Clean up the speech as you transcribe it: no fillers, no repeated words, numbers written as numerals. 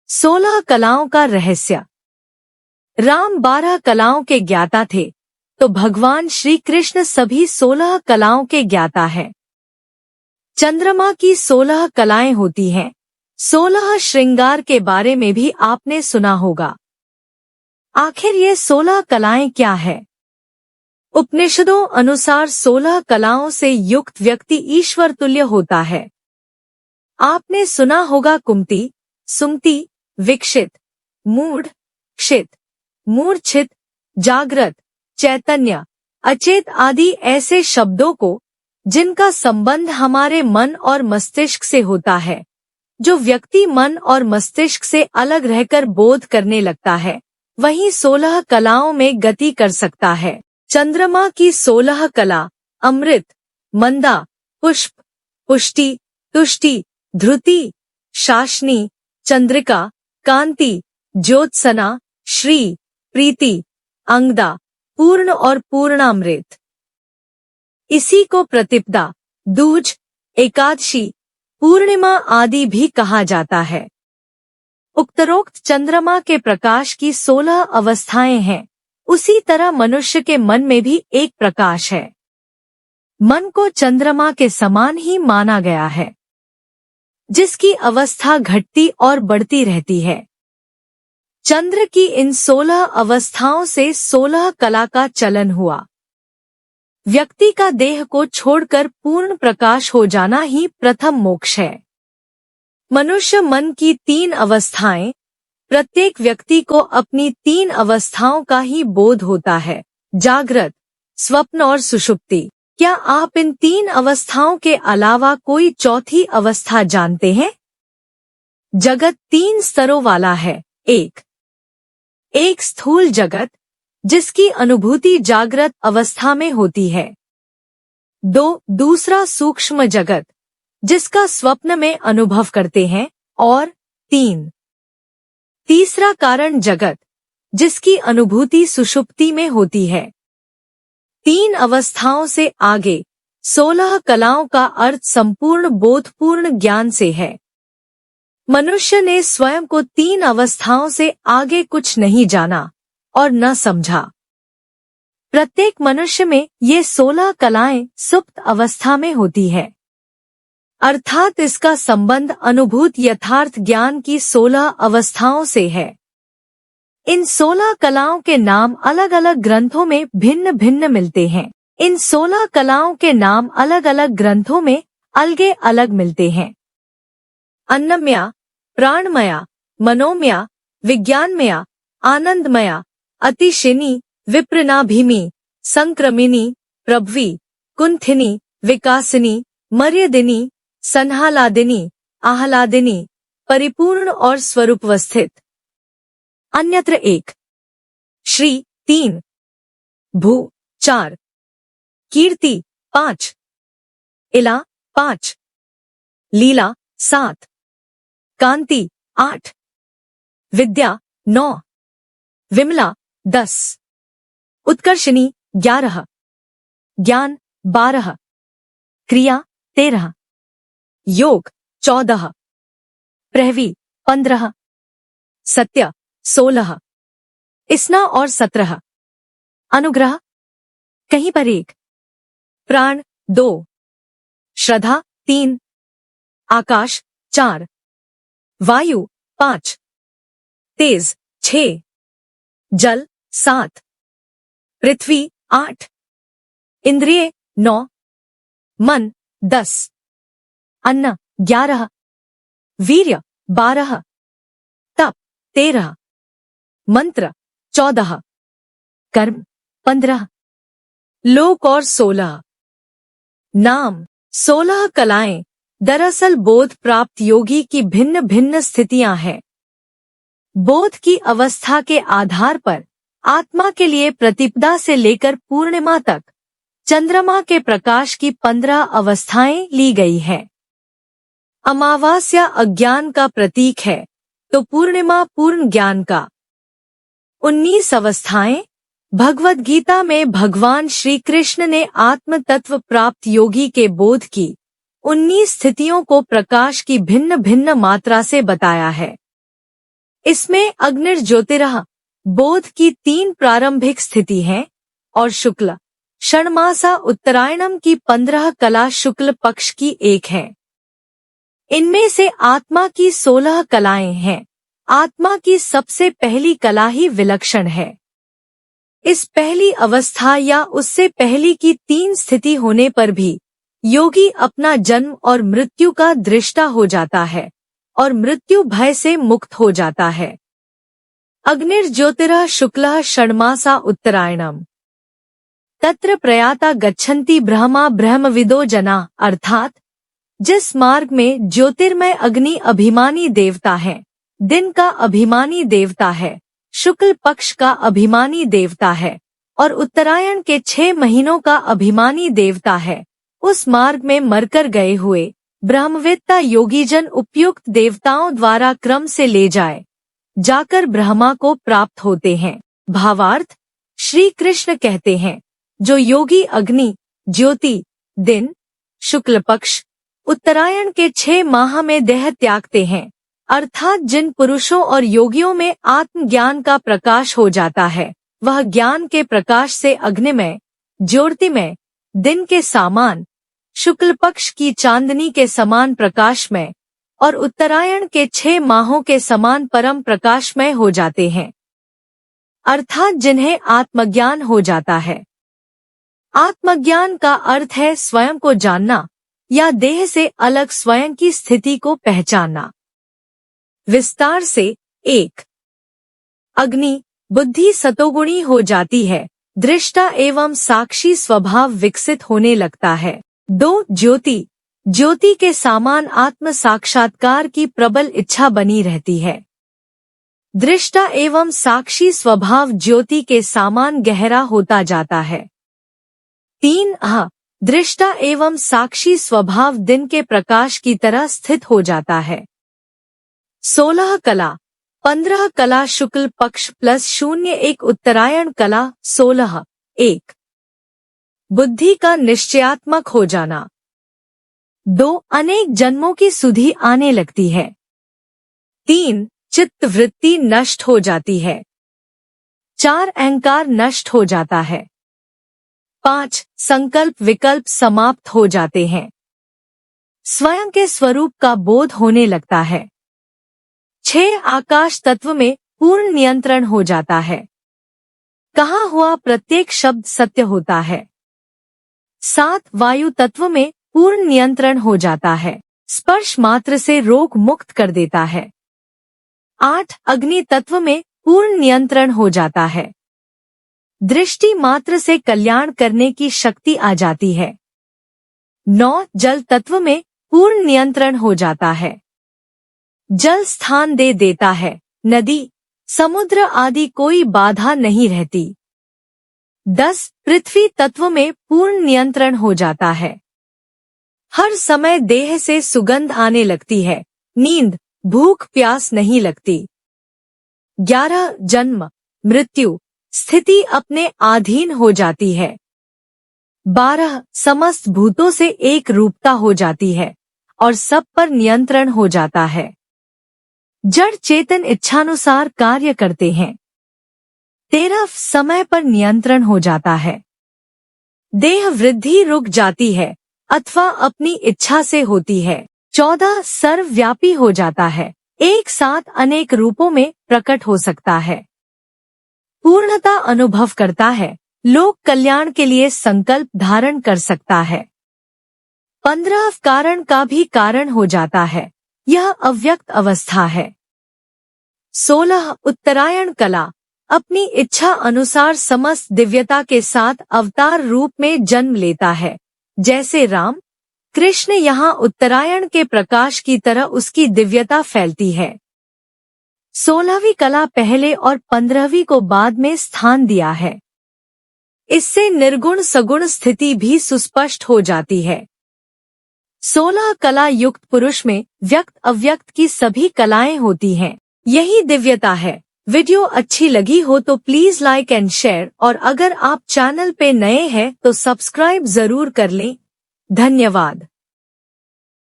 16 कलाओं का रहस्य। राम 12 कलाओं के ज्ञाता थे, तो भगवान श्री कृष्ण सभी 16 कलाओं के ज्ञाता है। चंद्रमा की 16 कलाएं होती हैं। 16 श्रृंगार के बारे में भी आपने सुना होगा। आखिर ये 16 कलाएं क्या है? उपनिषदों अनुसार 16 कलाओं से युक्त व्यक्ति ईश्वर तुल्य होता है। आपने सुना होगा कुंती, सुमति, विकसित, मूढ़, क्षित, मूर्छित, जागृत, चैतन्य, अचेत आदि ऐसे शब्दों को, जिनका संबंध हमारे मन और मस्तिष्क से होता है। जो व्यक्ति मन और मस्तिष्क से अलग रहकर बोध करने लगता है, वही 16 कलाओं में गति कर सकता है। चंद्रमा की 16 कला अमृत, मंदा, पुष्प, पुष्टि, तुष्टि, ध्रुति, शाशनी, चंद्रिका, कांति, ज्योत्सना, श्री, प्रीति, अंगदा, पूर्ण और पूर्णामृत। इसी को प्रतिपदा, दूज, एकादशी, पूर्णिमा आदि भी कहा जाता है। उक्तरोक्त चंद्रमा के प्रकाश की 16 अवस्थाएं हैं। उसी तरह मनुष्य के मन में भी एक प्रकाश है। मन को चंद्रमा के समान ही माना गया है, जिसकी अवस्था घटती और बढ़ती रहती है। चंद्र की इन 16 अवस्थाओं से 16 कला का चलन हुआ। व्यक्ति का देह को छोड़कर पूर्ण प्रकाश हो जाना ही प्रथम मोक्ष है। मनुष्य मन की 3 अवस्थाएं, प्रत्येक व्यक्ति को अपनी 3 अवस्थाओं का ही बोध होता है, जागृत, स्वप्न और सुषुप्ति। क्या आप इन 3 अवस्थाओं के अलावा कोई चौथी अवस्था जानते हैं? जगत 3 स्तरों वाला है। एक स्थूल जगत, जिसकी अनुभूति जागृत अवस्था में होती है। 2 दूसरा सूक्ष्म जगत, जिसका स्वप्न में अनुभव करते हैं। और 3 तीसरा कारण जगत, जिसकी अनुभूति सुषुप्ति में होती है। 3 अवस्थाओं से आगे 16 कलाओं का अर्थ संपूर्ण बोधपूर्ण ज्ञान से है। मनुष्य ने स्वयं को 3 अवस्थाओं से आगे कुछ नहीं जाना और न समझा। प्रत्येक मनुष्य में ये 16 कलाएं सुप्त अवस्था में होती है, अर्थात इसका संबंध अनुभूत यथार्थ ज्ञान की 16 अवस्थाओं से है। इन 16 कलाओं के नाम अलग अलग ग्रंथों में भिन्न भिन्न मिलते हैं। इन 16 कलाओं के नाम अलग अलग ग्रंथों में अलगे अलग मिलते हैं। अन्नमया, प्राणमया, मनोमया, विज्ञानमया, आनंदमया, अतिशिनी, विप्रनाभिमी, संक्रमिनी, प्रभवी, कुंथिनी, विकासिनी, मर्यादिनी, संहालादिनी, आह्लादिनी, परिपूर्ण और स्वरूपवस्थित। अन्यत्र 1, श्री 3, भू 4, कीर्ति 5, इला 5, लीला 7, कांति 8, विद्या 9, विमला 10, उत्कर्षिणी 11, ज्ञान 12, क्रिया 13, योग 14, प्रहवी 15, सत्य 16, इसना और 17, अनुग्रह कहीं पर 1, प्राण 2, श्रद्धा 3, आकाश 4, वायु 5, तेज 6, जल 7, पृथ्वी 8, इंद्रिय 9, मन 10, अन्न 11, वीर्य 12, तप 13, मंत्र 14, कर्म 15, लोक और 16। नाम 16 कलाएं दरअसल बोध प्राप्त योगी की भिन्न भिन्न स्थितियां हैं। बोध की अवस्था के आधार पर आत्मा के लिए प्रतिपदा से लेकर पूर्णिमा तक चंद्रमा के प्रकाश की 15 अवस्थाएं ली गई हैं। अमावास्या अज्ञान का प्रतीक है, तो पूर्णिमा पूर्ण ज्ञान का। 19 अवस्थाएं भगवद गीता में भगवान श्री कृष्ण ने आत्म तत्व प्राप्त योगी के बोध की 19 स्थितियों को प्रकाश की भिन्न भिन्न मात्रा से बताया है। इसमें अग्निर्ज्योतिरः बोध की 3 प्रारंभिक स्थिति हैं और शुक्ल षण्मासा उत्तरायणम की 15 कला शुक्ल पक्ष की 1 है। इनमें से आत्मा की 16 कलाएं हैं। आत्मा की सबसे पहली कला ही विलक्षण है। इस पहली अवस्था या उससे पहली की 3 स्थिति होने पर भी योगी अपना जन्म और मृत्यु का दृष्टा हो जाता है और मृत्यु भय से मुक्त हो जाता है। अग्निर्ज्योतिरः शुक्लः षण्मासा उत्तरायणम तत्र प्रयाता गच्छन्ति ब्रह्मा ब्रह्मविदो जना, अर्थात जिस मार्ग में ज्योतिर्मय अग्नि अभिमानी देवता है, दिन का अभिमानी देवता है, शुक्ल पक्ष का अभिमानी देवता है और उत्तरायण के 6 महीनों का अभिमानी देवता है, उस मार्ग में मरकर गए हुए ब्रह्मवेत्ता योगीजन उपयुक्त देवताओं द्वारा क्रम से ले जाकर ब्रह्मा को प्राप्त होते हैं। भावार्थ, श्री कृष्ण कहते हैं, जो योगी अग्नि, ज्योति, दिन, शुक्ल पक्ष, उत्तरायण के 6 माह में देह त्यागते हैं, अर्थात जिन पुरुषों और योगियों में आत्मज्ञान का प्रकाश हो जाता है, वह ज्ञान के प्रकाश से अग्निमय, ज्योतिमय, दिन के समान, शुक्ल पक्ष की चांदनी के समान प्रकाशमय और उत्तरायण के 6 माहों के समान परम प्रकाशमय हो जाते हैं, अर्थात जिन्हें आत्मज्ञान हो जाता है। आत्मज्ञान का अर्थ है स्वयं को जानना या देह से अलग स्वयं की स्थिति को पहचानना। विस्तार से 1. अग्नि बुद्धि सतोगुणी हो जाती है, दृष्टा एवं साक्षी स्वभाव विकसित होने लगता है। 2. ज्योति ज्योति के समान आत्म साक्षात्कार की प्रबल इच्छा बनी रहती है। दृष्टा एवं साक्षी स्वभाव ज्योति के समान गहरा होता जाता है। 3. दृष्टा एवं साक्षी स्वभाव दिन के प्रकाश की तरह स्थित हो जाता है। 16 कला 15 कला शुक्ल पक्ष प्लस 0 उत्तरायण कला 16 1. बुद्धि का निश्चयात्मक हो जाना। 2. अनेक जन्मों की सुधि आने लगती है। 3. चित्त वृत्ति नष्ट हो जाती है। 4. अहंकार नष्ट हो जाता है। 5. संकल्प विकल्प समाप्त हो जाते हैं। स्वयं के स्वरूप का बोध होने लगता है। 6. आकाश तत्व में पूर्ण नियंत्रण हो जाता है। कहा हुआ प्रत्येक शब्द सत्य होता है। 7. वायु तत्व में पूर्ण नियंत्रण हो जाता है, स्पर्श मात्र से रोग मुक्त कर देता है। 8. अग्नि तत्व में पूर्ण नियंत्रण हो जाता है। दृष्टि मात्र से कल्याण करने की शक्ति आ जाती है। 9. जल तत्व में पूर्ण नियंत्रण हो जाता है। जल स्थान दे देता है, नदी, समुद्र आदि कोई बाधा नहीं रहती। 10. पृथ्वी तत्व में पूर्ण नियंत्रण हो जाता है। हर समय देह से सुगंध आने लगती है, नींद, भूख प्यास नहीं लगती। 11. जन्म, मृत्यु, स्थिति अपने अधीन हो जाती है। 12. समस्त भूतों से एक रूपता हो जाती है और सब पर नियंत्रण हो जाता है। जड़ चेतन इच्छानुसार कार्य करते हैं। 13. समय पर नियंत्रण हो जाता है। देह वृद्धि रुक जाती है अथवा अपनी इच्छा से होती है। 14. सर्वव्यापी हो जाता है, एक साथ अनेक रूपों में प्रकट हो सकता है। पूर्णता अनुभव करता है, लोक कल्याण के लिए संकल्प धारण कर सकता है। 15. कारण का भी कारण हो जाता है, यह अव्यक्त अवस्था है। 16. उत्तरायण कला अपनी इच्छा अनुसार समस्त दिव्यता के साथ अवतार रूप में जन्म लेता है, जैसे राम कृष्ण यहाँ उत्तरायण के प्रकाश की तरह उसकी दिव्यता फैलती है। 16वीं कला पहले और 15वीं को बाद में स्थान दिया है। इससे निर्गुण सगुण स्थिति भी सुस्पष्ट हो जाती है। 16 कला युक्त पुरुष में व्यक्त अव्यक्त की सभी कलाएं होती हैं, यही दिव्यता है। वीडियो अच्छी लगी हो तो प्लीज लाइक एंड शेयर, और अगर आप चैनल पे नए हैं तो सब्सक्राइब जरूर कर लें। धन्यवाद।